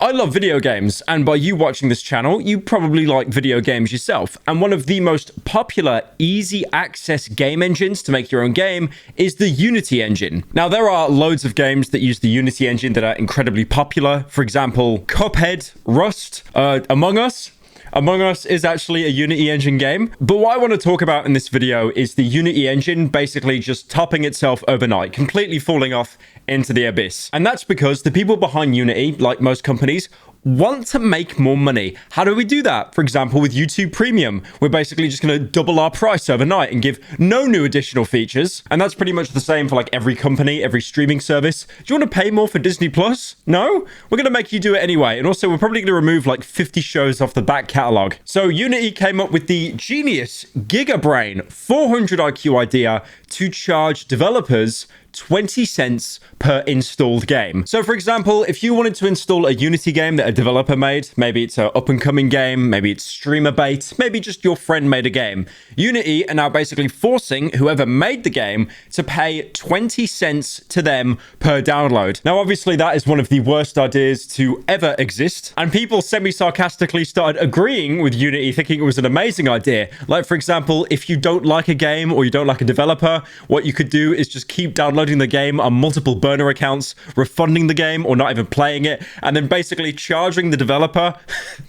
I love video games, and by you watching this channel, you probably like video games yourself. And one of the most popular, easy access game engines to make your own game is the Unity engine. Now, there are loads of games that use the Unity engine that are incredibly popular. For example, Cuphead, Rust, Among Us. Among Us is actually a Unity engine game. But what I want to talk about in this video is the Unity engine basically just topping itself overnight, completely falling off into the abyss. And that's because the people behind Unity, like most companies, want to make more money. How do we do that? For example, with YouTube Premium, we're basically just going to double our price overnight and give no new additional features. And that's pretty much the same for like every company, every streaming service. Do you want to pay more for Disney Plus? No? We're going to make you do it anyway. And also, we're probably going to remove like 50 shows off the back catalog. So Unity came up with the genius GigaBrain 400 IQ idea to charge developers 20 cents per installed game. So for example, if you wanted to install a Unity game that a developer made, maybe it's an up-and-coming game, maybe it's streamer bait, maybe just your friend made a game, Unity are now basically forcing whoever made the game to pay 20 cents to them per download. Now obviously that is one of the worst ideas to ever exist, and people semi-sarcastically started agreeing with Unity, thinking it was an amazing idea. Like for example, if you don't like a game or you don't like a developer, what you could do is just keep downloading the game on multiple burner accounts, refunding the game or not even playing it, and then basically charging the developer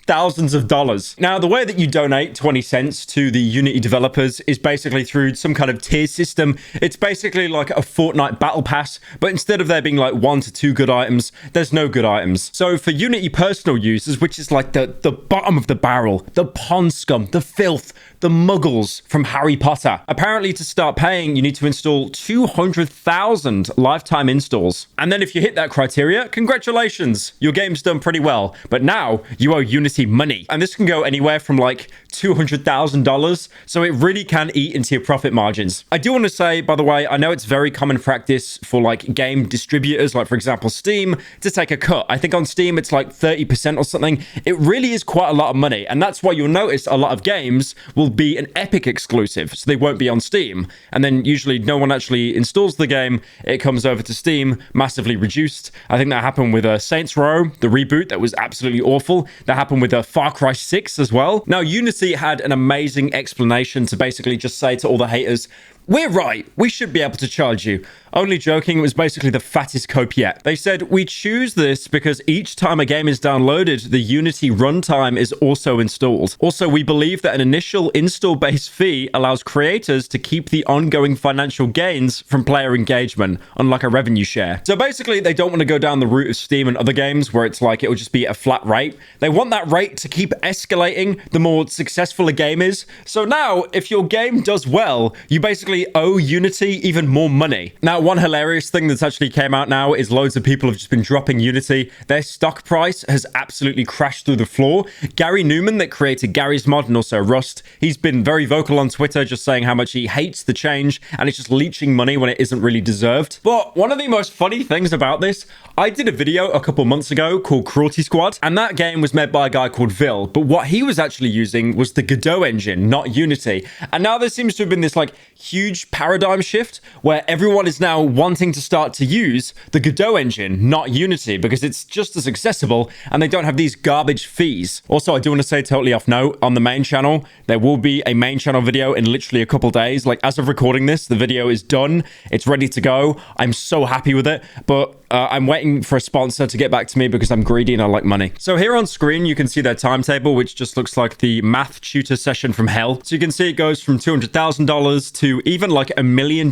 thousands of dollars. Now, the way that you donate 20 cents to the Unity developers is basically through some kind of tier system. It's basically like a Fortnite battle pass, but instead of there being like 1 to 2 good items, there's no good items. So for Unity personal users, which is like the bottom of the barrel, the pond scum, the filth, the muggles from Harry Potter, apparently to start paying, you need to install 200,000 lifetime installs. And then if you hit that criteria, congratulations, your game's done pretty well. But now you owe Unity money. And this can go anywhere from like $200,000. So it really can eat into your profit margins. I do want to say, by the way, I know it's very common practice for like game distributors, like for example, Steam, to take a cut. I think on Steam, it's like 30% or something. It really is quite a lot of money. And that's why you'll notice a lot of games will be an Epic exclusive, so they won't be on Steam. And then usually no one actually installs the game. It comes over to Steam, massively reduced. I think that happened with Saints Row, the reboot that was absolutely awful. That happened with Far Cry 6 as well. Now, Unity had an amazing explanation to basically just say to all the haters, we're right, we should be able to charge you. Only joking, it was basically the fattest cope yet. They said, we choose this because each time a game is downloaded, the Unity runtime is also installed. Also, we believe that an initial install-based fee allows creators to keep the ongoing financial gains from player engagement, unlike a revenue share. So basically, they don't want to go down the route of Steam and other games where it's like, it will just be a flat rate. They want that rate to keep escalating the more successful a game is. So now, if your game does well, you basically owe Unity even more money. Now, one hilarious thing that's actually came out now is loads of people have just been dropping Unity. Their stock price has absolutely crashed through the floor. Gary Newman, that created Gary's Mod and also Rust, he's been very vocal on Twitter just saying how much he hates the change and it's just leeching money when it isn't really deserved. But one of the most funny things about this, I did a video a couple months ago called Cruelty Squad, and that game was made by a guy called Vil, but what he was actually using was the Godot engine, not Unity. And now there seems to have been this like huge paradigm shift where everyone is now wanting to start to use the Godot engine, not Unity, because it's just as accessible and they don't have these garbage fees. Also, I do want to say, totally off note, on the main channel, there will be a main channel video in literally a couple days. Like, as of recording this, the video is done. It's ready to go. I'm so happy with it, but I'm waiting for a sponsor to get back to me because I'm greedy and I like money. So here on screen, you can see their timetable, which just looks like the math tutor session from hell. So you can see it goes from $200,000 to even like $1 million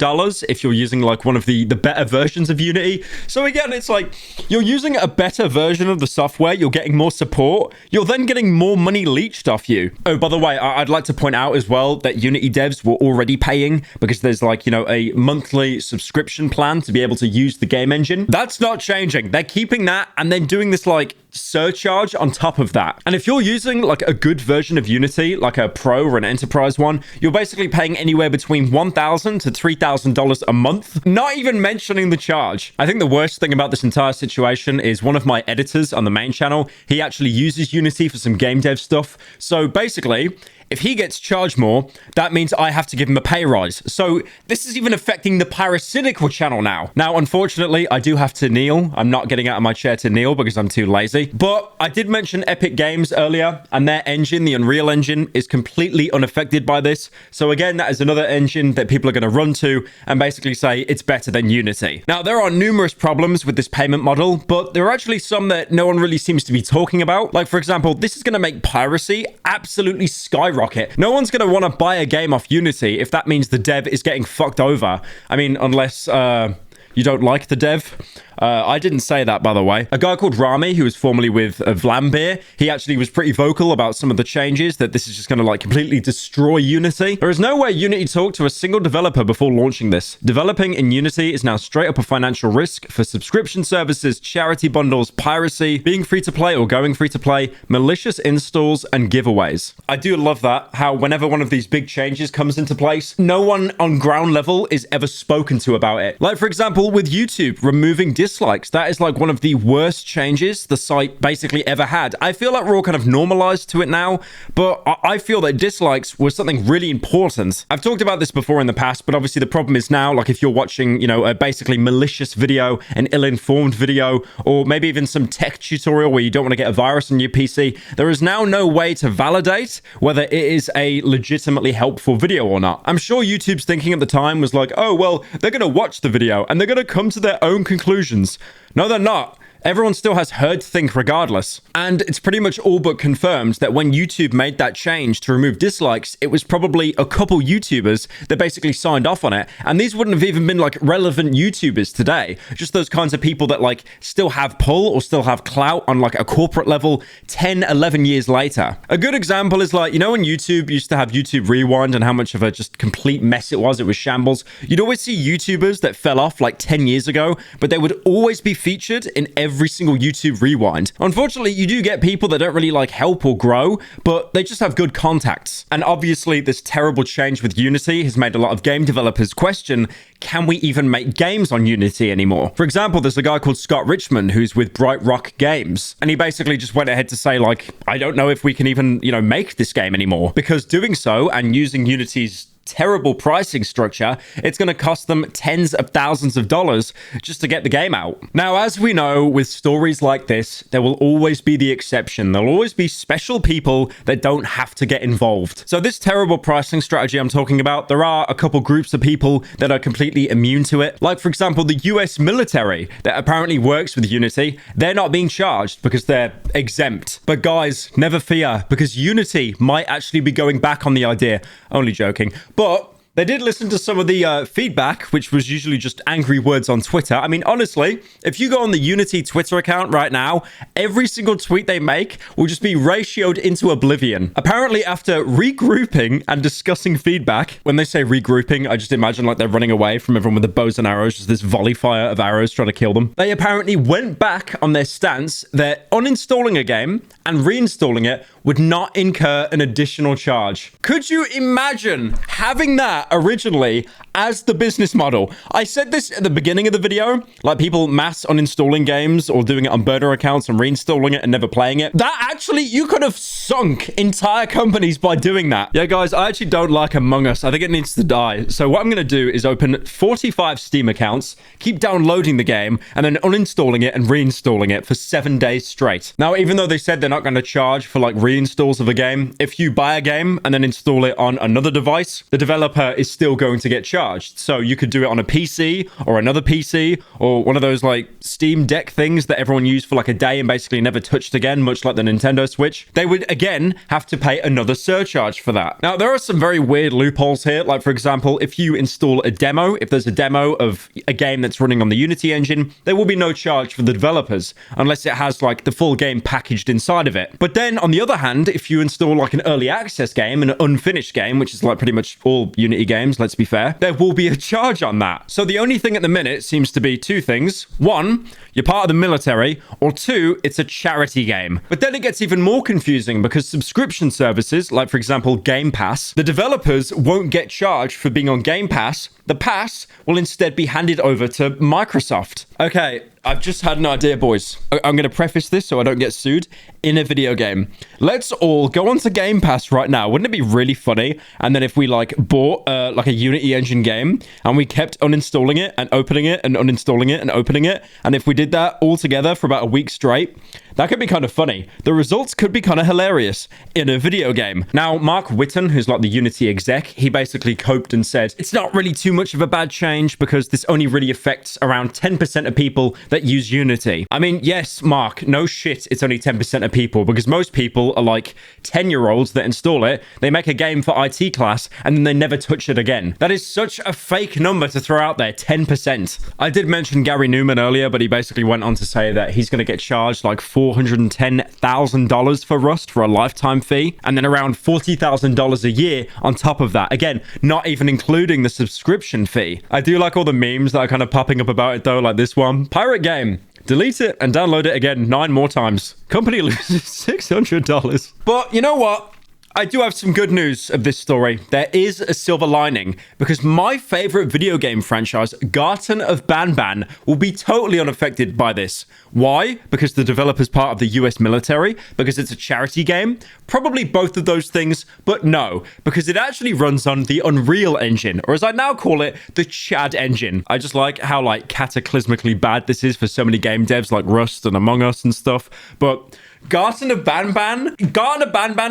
if you're using like one of the better versions of Unity. So again, it's like you're using a better version of the software, you're getting more support, you're then getting more money leached off you. Oh, by the way, I'd like to point out as well that Unity devs were already paying because there's like, you know, a monthly subscription plan to be able to use the game engine. That's not changing. They're keeping that and then doing this like surcharge on top of that. And if you're using like a good version of Unity, like a pro or an enterprise one, you're basically paying anywhere between $1,000 to $3,000 a month, not even mentioning the charge. I think the worst thing about this entire situation is one of my editors on the main channel, he actually uses Unity for some game dev stuff. So basically, if he gets charged more, that means I have to give him a pay rise. So this is even affecting the parasitical channel now. Now, unfortunately, I do have to kneel. I'm not getting out of my chair to kneel because I'm too lazy. But I did mention Epic Games earlier, and their engine, the Unreal Engine, is completely unaffected by this. So again, that is another engine that people are going to run to and basically say it's better than Unity. Now, there are numerous problems with this payment model, but there are actually some that no one really seems to be talking about. Like, for example, this is going to make piracy absolutely skyrocket. No one's going to want to buy a game off Unity if that means the dev is getting fucked over. I mean, unless you don't like the dev. I didn't say that, by the way. A guy called Rami, who was formerly with Vlambeer, he actually was pretty vocal about some of the changes, that this is just going to like completely destroy Unity. There is no way Unity talked to a single developer before launching this. Developing in Unity is now straight up a financial risk for subscription services, charity bundles, piracy, being free to play or going free to play, malicious installs, and giveaways. I do love that, how whenever one of these big changes comes into place, no one on ground level is ever spoken to about it. Like, for example, with YouTube removing dislikes, that is like one of the worst changes the site basically ever had. I feel like we're all kind of normalized to it now, but I feel that dislikes was something really important. I've talked about this before in the past, but obviously the problem is now, like if you're watching, you know, a basically malicious video, an ill-informed video, or maybe even some tech tutorial where you don't want to get a virus on your PC, there is now no way to validate whether it is a legitimately helpful video or not. I'm sure YouTube's thinking at the time was like, oh, well, they're going to watch the video and they're going to come to their own conclusions. No, they're not. Everyone still has heard think regardless. And it's pretty much all but confirmed that when YouTube made that change to remove dislikes, it was probably a couple YouTubers that basically signed off on it. And these wouldn't have even been like relevant YouTubers today. Just those kinds of people that like still have pull or still have clout on like a corporate level 10, 11 years later. A good example is like, you know, when YouTube used to have YouTube Rewind and how much of a just complete mess it was shambles. You'd always see YouTubers that fell off like 10 years ago, but they would always be featured in every single YouTube Rewind. Unfortunately, you do get people that don't really like help or grow, but they just have good contacts. And obviously, this terrible change with Unity has made a lot of game developers question, can we even make games on Unity anymore? For example, there's a guy called Scott Richmond who's with Bright Rock Games, and he basically just went ahead to say like, I don't know if we can even, you know, make this game anymore, because doing so and using Unity's terrible pricing structure, it's going to cost them tens of thousands of dollars just to get the game out. Now, as we know, with stories like this, there will always be the exception. There'll always be special people that don't have to get involved. So this terrible pricing strategy I'm talking about, there are a couple groups of people that are completely immune to it. Like, for example, the US military that apparently works with Unity, they're not being charged because they're exempt. But guys, never fear, because Unity might actually be going back on the idea. Only joking. But they did listen to some of the feedback, which was usually just angry words on Twitter. I mean, honestly, if you go on the Unity Twitter account right now, every single tweet they make will just be ratioed into oblivion. Apparently, after regrouping and discussing feedback, when they say regrouping, I just imagine like they're running away from everyone with the bows and arrows, just this volley fire of arrows trying to kill them. They apparently went back on their stance that uninstalling a game and reinstalling it would not incur an additional charge. Could you imagine having that originally as the business model? I said this at the beginning of the video, like people mass uninstalling games or doing it on burner accounts and reinstalling it and never playing it. That actually, you could have sunk entire companies by doing that. Yeah, guys, I actually don't like Among Us. I think it needs to die. So what I'm going to do is open 45 Steam accounts, keep downloading the game, and then uninstalling it and reinstalling it for 7 days straight. Now, even though they said they're not going to charge for like reinstalls of a game, if you buy a game and then install it on another device, the developer is still going to get charged. So you could do it on a PC or another PC or one of those like Steam Deck things that everyone used for like a day and basically never touched again, much like the Nintendo Switch. They would again have to pay another surcharge for that. Now, there are some very weird loopholes here. Like, for example, if you install a demo, if there's a demo of a game that's running on the Unity engine, there will be no charge for the developers unless it has like the full game packaged inside of it. But then on the other hand, if you install like an early access game, an unfinished game, which is like pretty much all Unity games, let's be fair, there will be a charge on that. So the only thing at the minute seems to be two things. One, you're part of the military, or two, it's a charity game. But then it gets even more confusing because subscription services, like for example, Game Pass, the developers won't get charged for being on Game Pass. The pass will instead be handed over to Microsoft. Okay, I've just had an idea, boys. I'm going to preface this so I don't get sued. In a video game, let's all go onto Game Pass right now. Wouldn't it be really funny? And then if we like bought like a Unity engine game and we kept uninstalling it and opening it and uninstalling it and opening it, and if we did that all together for about a week straight, That could be kind of funny. The results could be kind of hilarious in a video game. Now, Mark Witten, who's like the Unity exec, he basically coped and said, it's not really too much of a bad change because this only really affects around 10% of people that use Unity. I mean, yes, Mark, no shit, it's only 10% of people because most people are like 10-year-olds that install it, they make a game for IT class, and then they never touch it again. That is such a fake number to throw out there, 10%. I did mention Gary Newman earlier, but he basically went on to say that he's going to get charged like $410,000 for Rust for a lifetime fee, and then around $40,000 a year on top of that. Again, not even including the subscription fee. I do like all the memes that are kind of popping up about it though, like this one. Pirate game. Delete it and download it again 9 more times. Company loses $600. But you know what? I do have some good news of this story. There is a silver lining because my favorite video game franchise, Garten of Banban, will be totally unaffected by this. Why? Because the developer's part of the US military? Because it's a charity game? Probably both of those things, but no, because it actually runs on the Unreal Engine, or as I now call it, the Chad engine. I just like how like cataclysmically bad this is for so many game devs like Rust and Among Us and stuff, but Garten of Banban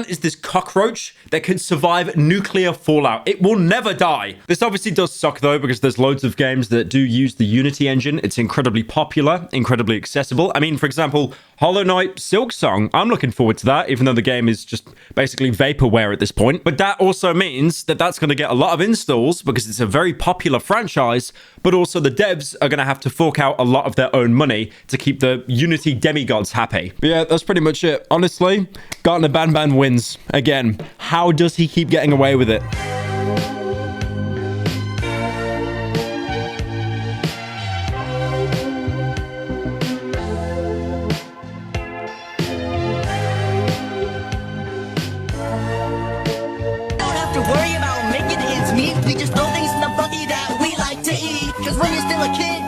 is this cockroach that can survive nuclear fallout. It will never die. This obviously does suck though, because there's loads of games that do use the Unity engine. It's incredibly popular, incredibly accessible. I mean, for example, Hollow Knight Silksong. I'm looking forward to that, even though the game is just basically vaporware at this point. But that also means that that's going to get a lot of installs because it's a very popular franchise, but also the devs are going to have to fork out a lot of their own money to keep the Unity demigods happy. But yeah, that's pretty much it. Honestly, Garten of Banban wins. Again, how does he keep getting away with it? Don't have to worry